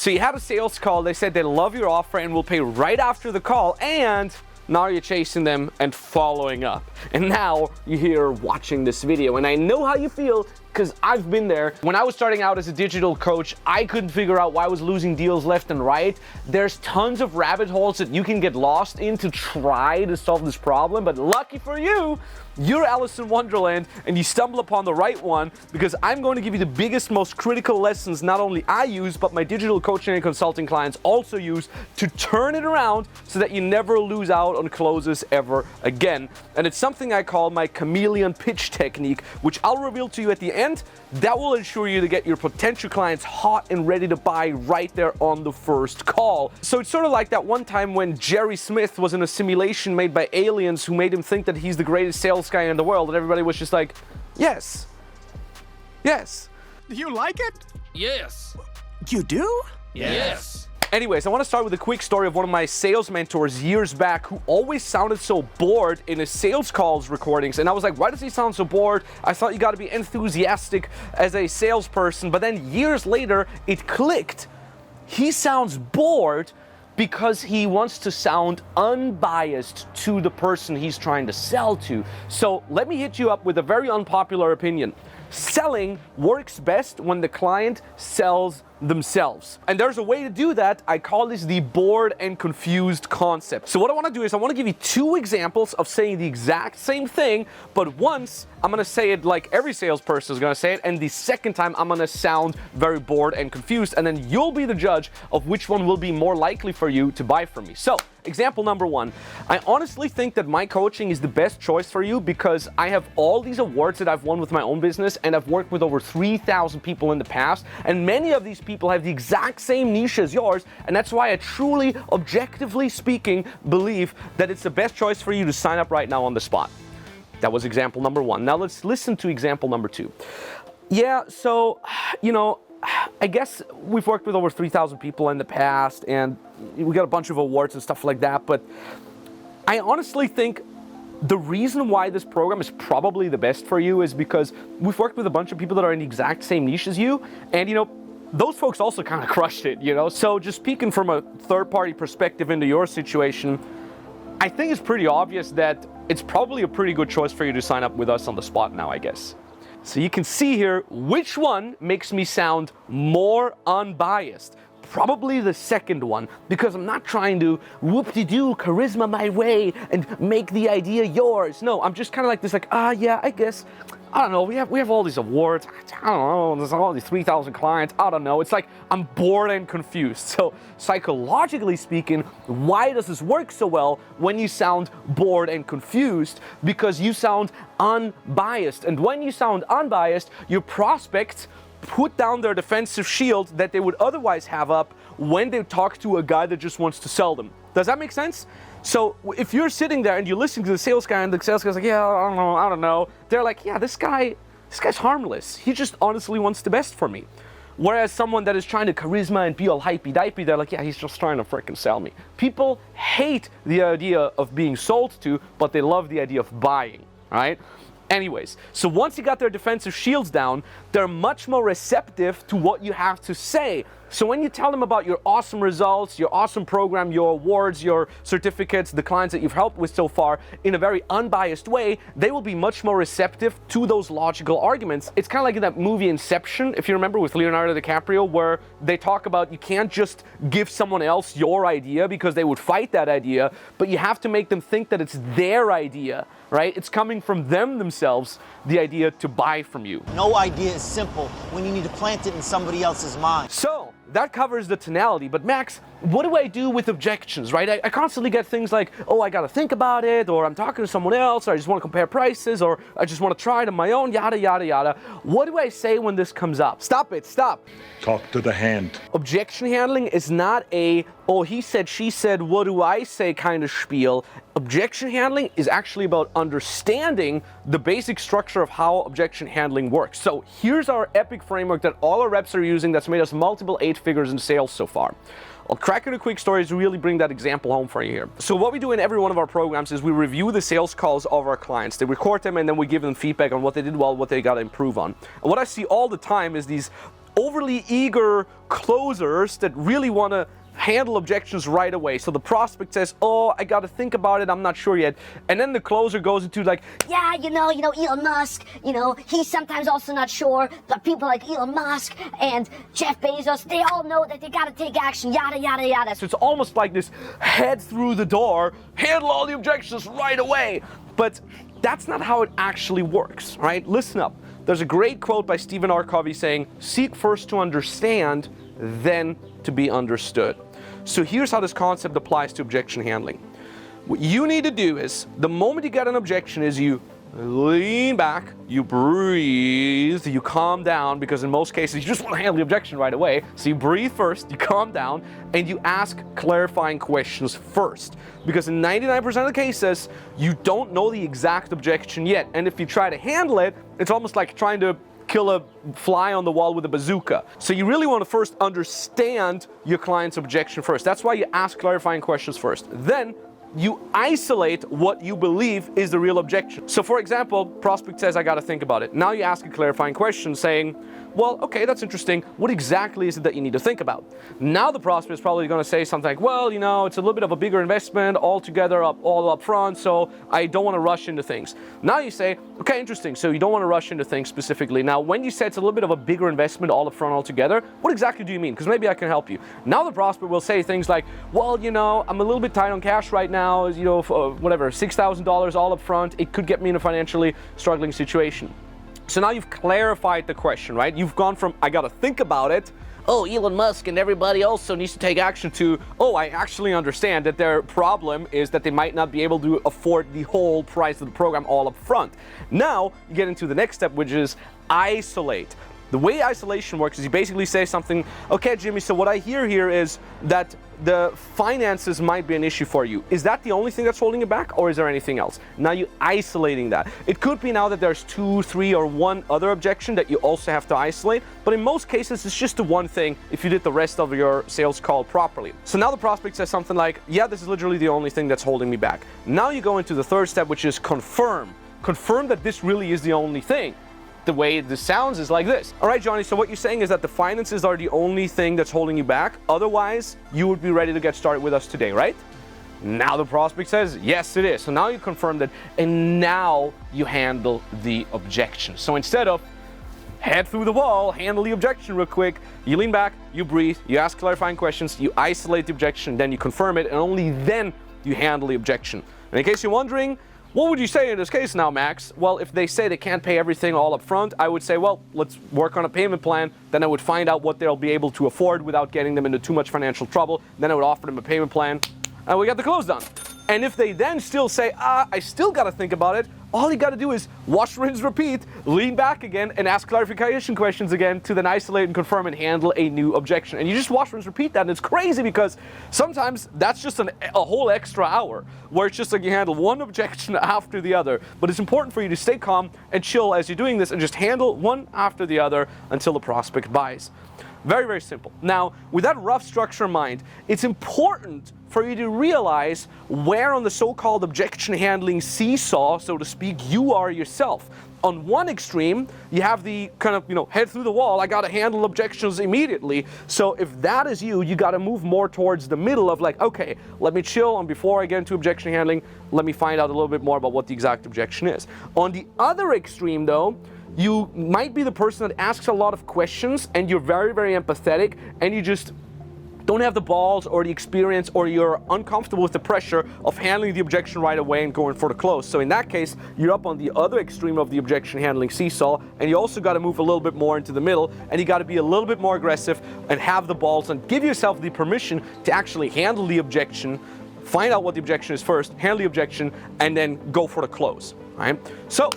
So you had a sales call, they said they love your offer and will pay right after the call, and now you're chasing them and following up. And now you're here watching this video, and I know how you feel because I've been there. When I was starting out as a digital coach, I couldn't figure out why I was losing deals left and right. There's tons of rabbit holes that you can get lost in to try to solve this problem, but lucky for you, you're Alice in Wonderland and you stumble upon the right one, because I'm going to give you the biggest, most critical lessons not only I use, but my digital coaching and consulting clients also use to turn it around so that you never lose out on closes ever again. And it's something I call my chameleon pitch technique, which I'll reveal to you at the end. That will ensure you to get your potential clients hot and ready to buy right there on the first call. So it's sort of like that one time when Jerry Smith was in a simulation made by aliens who made him think that he's the greatest sales guy in the world, and everybody was just like, yes. Yes. Do you like it? Yes. You do? Yes. Anyways, I want to start with a quick story of one of my sales mentors years back who always sounded so bored in his sales calls recordings. And I was like, why does he sound so bored? I thought you got to be enthusiastic as a salesperson. But then years later, it clicked. He sounds bored because he wants to sound unbiased to the person he's trying to sell to. So let me hit you up with a very unpopular opinion. Selling works best when the client sells themselves. And there's a way to do that. I call this the bored and confused concept. So what I want to do is I want to give you two examples of saying the exact same thing, but once I'm going to say it like every salesperson is going to say it, and the second time I'm going to sound very bored and confused, and then you'll be the judge of which one will be more likely for you to buy from me. So example number one, I honestly think that my coaching is the best choice for you because I have all these awards that I've won with my own business, and I've worked with over 3,000 people in the past, and many of these people have the exact same niche as yours, and that's why I truly, objectively speaking, believe that it's the best choice for you to sign up right now on the spot. That was example number one. Now let's listen to example number two. Yeah, so, I guess we've worked with over 3,000 people in the past, and we got a bunch of awards and stuff like that, but I honestly think the reason why this program is probably the best for you is because we've worked with a bunch of people that are in the exact same niche as you, and those folks also kind of crushed it, So just speaking from a third-party perspective into your situation, I think it's pretty obvious that it's probably a pretty good choice for you to sign up with us on the spot now, I guess. So you can see here which one makes me sound more unbiased. Probably the second one, because I'm not trying to whoop-de-doo charisma my way and make the idea yours. No, I'm just kind of like this, yeah, I guess, I don't know, we have all these awards, I don't know, there's all these 3,000 clients, I don't know. It's like I'm bored and confused. So psychologically speaking, why does this work so well when you sound bored and confused? Because you sound unbiased. And when you sound unbiased, your prospects put down their defensive shield that they would otherwise have up when they talk to a guy that just wants to sell them. Does that make sense? So if you're sitting there and you're listening to the sales guy, and the sales guy's like, yeah, I don't know. They're like, yeah, this guy's harmless. He just honestly wants the best for me. Whereas someone that is trying to charisma and be all hypey-dipey, they're like, yeah, he's just trying to freaking sell me. People hate the idea of being sold to, but they love the idea of buying, right? Anyways, so once you got their defensive shields down, they're much more receptive to what you have to say. So when you tell them about your awesome results, your awesome program, your awards, your certificates, the clients that you've helped with so far, in a very unbiased way, they will be much more receptive to those logical arguments. It's kind of like in that movie Inception, if you remember, with Leonardo DiCaprio, where they talk about you can't just give someone else your idea because they would fight that idea, but you have to make them think that it's their idea, right? It's coming from them themselves, the idea to buy from you. No idea is simple when you need to plant it in somebody else's mind. So that covers the tonality, but Max, what do I do with objections, right? I constantly get things like, oh, I gotta think about it, or I'm talking to someone else, or I just want to compare prices, or I just want to try it on my own, yada, yada, yada. What do I say when this comes up? Stop it, stop. Talk to the hand. Objection handling is not a, oh, he said, she said, what do I say kind of spiel. Objection handling is actually about understanding the basic structure of how objection handling works. So here's our epic framework that all our reps are using that's made us multiple 8 figures in sales so far. I'll crack into quick stories to really bring that example home for you here. So what we do in every one of our programs is we review the sales calls of our clients. They record them and then we give them feedback on what they did well, what they got to improve on. And what I see all the time is these overly eager closers that really want to handle objections right away. So the prospect says, oh, I got to think about it, I'm not sure yet. And then the closer goes into like, yeah, Elon Musk, he's sometimes also not sure, but people like Elon Musk and Jeff Bezos, they all know that they got to take action, yada, yada, yada. so it's almost like this head through the door, handle all the objections right away. But that's not how it actually works, right? Listen up. There's a great quote by Stephen R. Covey saying, seek first to understand, then to be understood. So here's how this concept applies to objection handling. What you need to do is, the moment you get an objection, is you lean back, you breathe, you calm down, because in most cases you just want to handle the objection right away. So you breathe first, you calm down, and you ask clarifying questions first. Because in 99% of the cases, you don't know the exact objection yet. And if you try to handle it, it's almost like trying to kill a fly on the wall with a bazooka. So you really want to first understand your client's objection first. That's why you ask clarifying questions first. Then you isolate what you believe is the real objection. So for example, prospect says, I got to think about it. Now you ask a clarifying question saying, well, okay, that's interesting. What exactly is it that you need to think about? Now the prospect is probably going to say something like, well, it's a little bit of a bigger investment altogether, all up front, so I don't want to rush into things. Now you say, okay, interesting. So you don't want to rush into things specifically. Now, when you say it's a little bit of a bigger investment all up front altogether, what exactly do you mean? Because maybe I can help you. Now the prospect will say things like, well, I'm a little bit tight on cash right now, whatever, $6,000 all up front. It could get me in a financially struggling situation. So now you've clarified the question, right? You've gone from, I got to think about it, oh, Elon Musk and everybody also needs to take action, to, oh, I actually understand that their problem is that they might not be able to afford the whole price of the program all up front. Now you get into the next step, which is isolate. The way isolation works is you basically say something, okay, Jimmy, so what I hear here is that the finances might be an issue for you. Is that the only thing that's holding you back, or is there anything else? Now you're isolating that. It could be now that there's 2, 3, or one other objection that you also have to isolate, but in most cases it's just the one thing if you did the rest of your sales call properly. So now the prospect says something like, yeah, this is literally the only thing that's holding me back. Now you go into the third step, which is confirm. Confirm that this really is the only thing. The way this sounds is like this. All right, Johnny, so what you're saying is that the finances are the only thing that's holding you back. Otherwise, you would be ready to get started with us today, right? Now the prospect says, yes, it is. So now you confirm that, and now you handle the objection. So instead of head through the wall, handle the objection real quick, you lean back, you breathe, you ask clarifying questions, you isolate the objection, then you confirm it, and only then you handle the objection. And in case you're wondering, what would you say in this case now, Max? Well, if they say they can't pay everything all up front, I would say, well, let's work on a payment plan. Then I would find out what they'll be able to afford without getting them into too much financial trouble. Then I would offer them a payment plan, and we got the close done. And if they then still say, I still got to think about it, all you got to do is wash, rinse, repeat, lean back again, and ask clarification questions again to then isolate and confirm and handle a new objection. And you just wash, rinse, repeat that, and it's crazy because sometimes that's just a whole extra hour where it's just like you handle one objection after the other. But it's important for you to stay calm and chill as you're doing this and just handle one after the other until the prospect buys. Very, very simple. Now, with that rough structure in mind, it's important for you to realize where on the so-called objection handling seesaw, so to speak, you are yourself. On one extreme, you have the kind of, head through the wall, I gotta handle objections immediately. So if that is you, you gotta move more towards the middle of like, okay, let me chill, and before I get into objection handling, let me find out a little bit more about what the exact objection is. On the other extreme though, you might be the person that asks a lot of questions and you're very, very empathetic and you just don't have the balls or the experience, or you're uncomfortable with the pressure of handling the objection right away and going for the close. So in that case, you're up on the other extreme of the objection handling seesaw, and you also got to move a little bit more into the middle, and you got to be a little bit more aggressive and have the balls and give yourself the permission to actually handle the objection, find out what the objection is first, handle the objection, and then go for the close, right? So,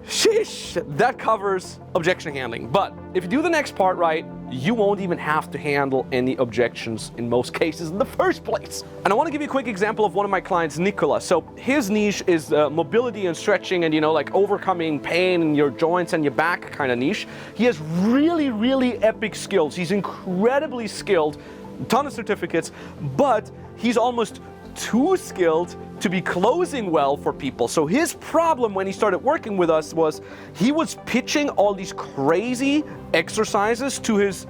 sheesh, that covers objection handling. But if you do the next part right, you won't even have to handle any objections in most cases in the first place. And I want to give you a quick example of one of my clients, Nicola. So his niche is mobility and stretching and, like overcoming pain in your joints and your back kind of niche. He has really, really epic skills. He's incredibly skilled, a ton of certificates, but he's almost too skilled to be closing well for people. So his problem when he started working with us was he was pitching all these crazy exercises to his,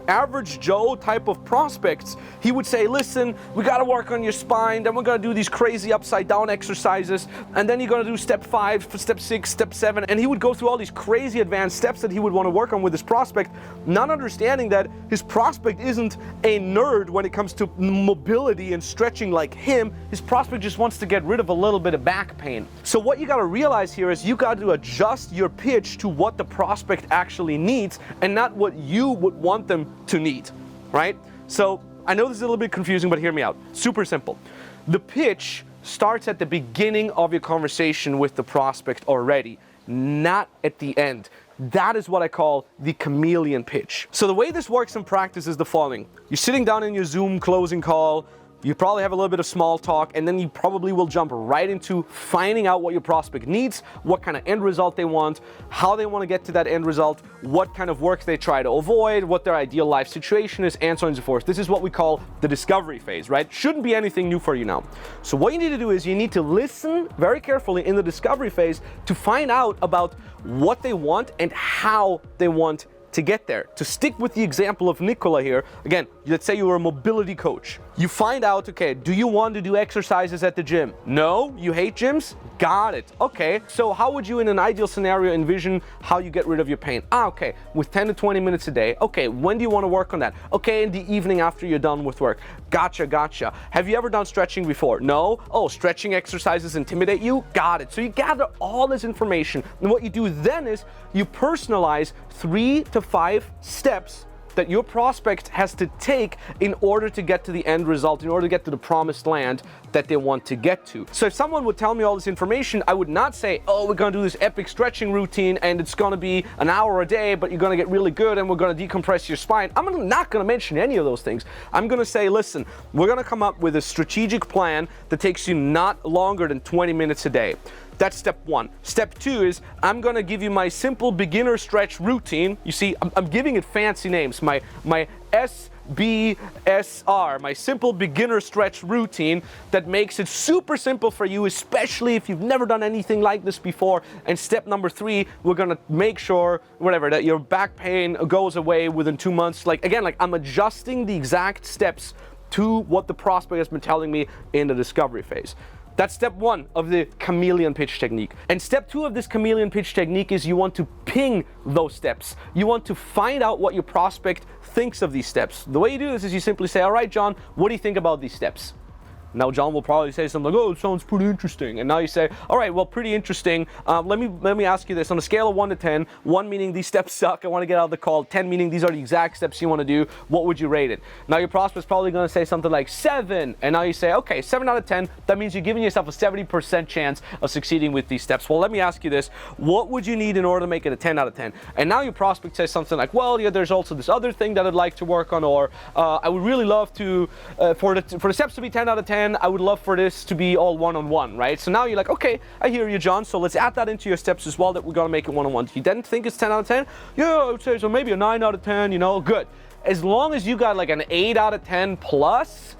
average Joe type of prospects. He would say, listen, we got to work on your spine, then we're going to do these crazy upside down exercises, and then you're going to do step 5, step 6, step 7, and he would go through all these crazy advanced steps that he would want to work on with his prospect, not understanding that his prospect isn't a nerd when it comes to mobility and stretching like him. His prospect just wants to get rid of a little bit of back pain. So what you got to realize here is you got to adjust your pitch to what the prospect actually needs and not what you would want them to need, right? So I know this is a little bit confusing, but hear me out. Super simple. The pitch starts at the beginning of your conversation with the prospect already, not at the end. That is what I call the chameleon pitch. So the way this works in practice is the following. You're sitting down in your Zoom closing call, you probably have a little bit of small talk, and then you probably will jump right into finding out what your prospect needs, what kind of end result they want, how they want to get to that end result, what kind of work they try to avoid, what their ideal life situation is, and so on and so forth. This is what we call the discovery phase, right? Shouldn't be anything new for you now. So what you need to do is you need to listen very carefully in the discovery phase to find out about what they want and how they want to get there. To stick with the example of Nicola here, again, let's say you were a mobility coach. You find out, okay, do you want to do exercises at the gym? No? You hate gyms? Got it. Okay, so how would you in an ideal scenario envision how you get rid of your pain? Okay, with 10 to 20 minutes a day. Okay, when do you want to work on that? Okay, in the evening after you're done with work. Gotcha. Have you ever done stretching before? No? Oh, stretching exercises intimidate you? Got it. So you gather all this information, and what you do then is you personalize 3 to 5 steps that your prospect has to take in order to get to the end result, in order to get to the promised land that they want to get to. So if someone would tell me all this information, I would not say, oh, we're gonna do this epic stretching routine and it's gonna be an hour a day, but you're gonna get really good and we're gonna decompress your spine. I'm not gonna mention any of those things. I'm gonna say, listen, we're gonna come up with a strategic plan that takes you not longer than 20 minutes a day. That's step 1. Step 2 is I'm gonna give you my simple beginner stretch routine. You see, I'm giving it fancy names. My SBSR, my simple beginner stretch routine that makes it super simple for you, especially if you've never done anything like this before. And step number 3, we're gonna make sure, that your back pain goes away within 2 months. I'm adjusting the exact steps to what the prospect has been telling me in the discovery phase. That's step 1 of the chameleon pitch technique. And step 2 of this chameleon pitch technique is you want to ping those steps. You want to find out what your prospect thinks of these steps. The way you do this is you simply say, all right, John, what do you think about these steps? Now John will probably say something like, oh, it sounds pretty interesting. And now you say, all right, well, pretty interesting. Let me ask you this. On a scale of 1 to 10, 1 meaning these steps suck, I want to get out of the call, 10 meaning these are the exact steps you want to do, what would you rate it? Now your prospect's probably going to say something like 7. And now you say, okay, 7 out of 10, that means you're giving yourself a 70% chance of succeeding with these steps. Well, let me ask you this. What would you need in order to make it a 10 out of 10? And now your prospect says something like, well, yeah, there's also this other thing that I'd like to work on, or I would really love to, for the steps to be 10 out of 10, I would love for this to be all one-on-one, right? So now you're like, okay, I hear you, John, so let's add that into your steps as well, that we're gonna make it one-on-one. You didn't think it's 10 out of 10? Yeah, I would say so, maybe a 9 out of 10, good. As long as you got like an 8 out of 10 plus,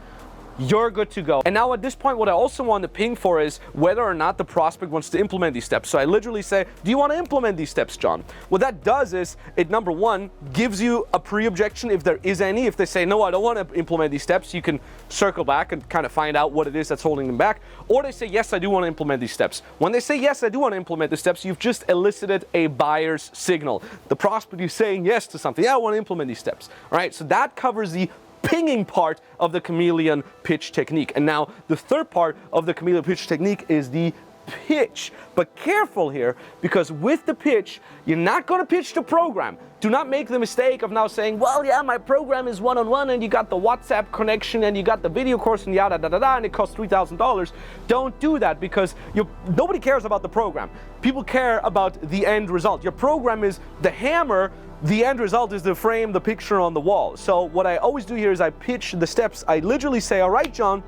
you're good to go. And now at this point, what I also want to ping for is whether or not the prospect wants to implement these steps. So I literally say, do you want to implement these steps, John? What that does is it, number 1, gives you a pre-objection if there is any. If they say, no, I don't want to implement these steps, you can circle back and kind of find out what it is that's holding them back. Or they say, yes, I do want to implement these steps. When they say, yes, I do want to implement the steps, you've just elicited a buyer's signal. The prospect is saying yes to something. Yeah, I want to implement these steps. All right, so that covers the pinging part of the chameleon pitch technique. And now the third part of the chameleon pitch technique is the pitch. But careful here, because with the pitch, you're not going to pitch the program. Do not make the mistake of now saying, well, yeah, my program is one-on-one and you got the WhatsApp connection and you got the video course and yada, da, da, da, and it costs $3,000. Don't do that, because nobody cares about the program. People care about the end result. Your program is the hammer. The end result is the frame, the picture on the wall. So what I always do here is I pitch the steps. I literally say, all right, John,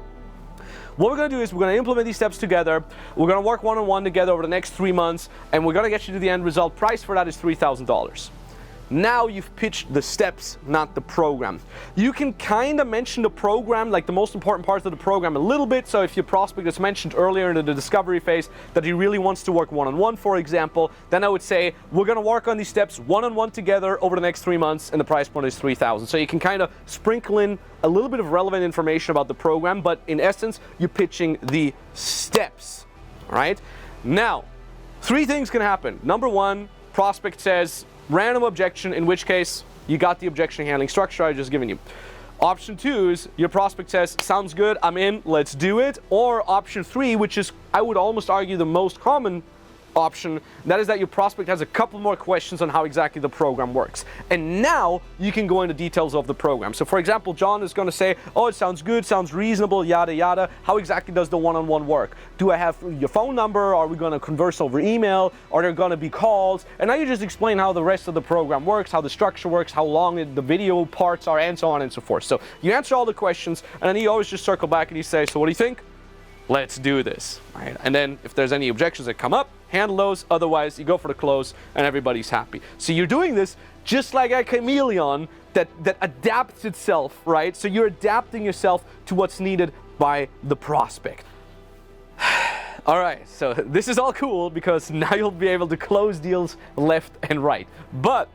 what we're going to do is we're going to implement these steps together. We're going to work one-on-one together over the next 3 months, and we're going to get you to the end result. Price for that is $3,000. Now you've pitched the steps, not the program. You can kind of mention the program, like the most important parts of the program a little bit. So if your prospect is mentioned earlier in the discovery phase that he really wants to work one-on-one, for example, then I would say, we're gonna work on these steps one-on-one together over the next 3 months, and the price point is $3,000. So you can kind of sprinkle in a little bit of relevant information about the program, but in essence, you're pitching the steps, all right? Now, 3 things can happen. Number 1, prospect says, random objection, in which case you got the objection handling structure I just given you. Option 2 is your prospect says, sounds good, I'm in, let's do it. Or option 3, which is, I would almost argue, the most common option, that is that your prospect has a couple more questions on how exactly the program works. And now you can go into details of the program. So for example, John is going to say, oh, it sounds good, sounds reasonable, yada yada. How exactly does the one-on-one work? Do I have your phone number? Are we going to converse over email? Are there going to be calls? And now you just explain how the rest of the program works, how the structure works, how long the video parts are, and so on and so forth. So you answer all the questions, and then you always just circle back and you say, so what do you think? Let's do this, right? And then if there's any objections that come up, handle those. Otherwise, you go for the close and everybody's happy. So you're doing this just like a chameleon that adapts itself, right? So you're adapting yourself to what's needed by the prospect. All right, so this is all cool because now you'll be able to close deals left and right. But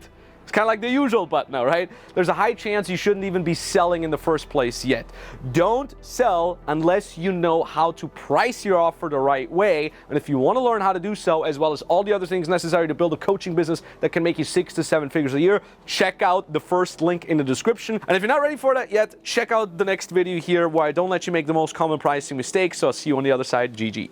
it's kind of like the usual but now, right? There's a high chance you shouldn't even be selling in the first place yet. Don't sell unless you know how to price your offer the right way. And if you want to learn how to do so, as well as all the other things necessary to build a coaching business that can make you 6 to 7 figures a year, check out the first link in the description. And if you're not ready for that yet, check out the next video here where I don't let you make the most common pricing mistakes. So I'll see you on the other side. GG.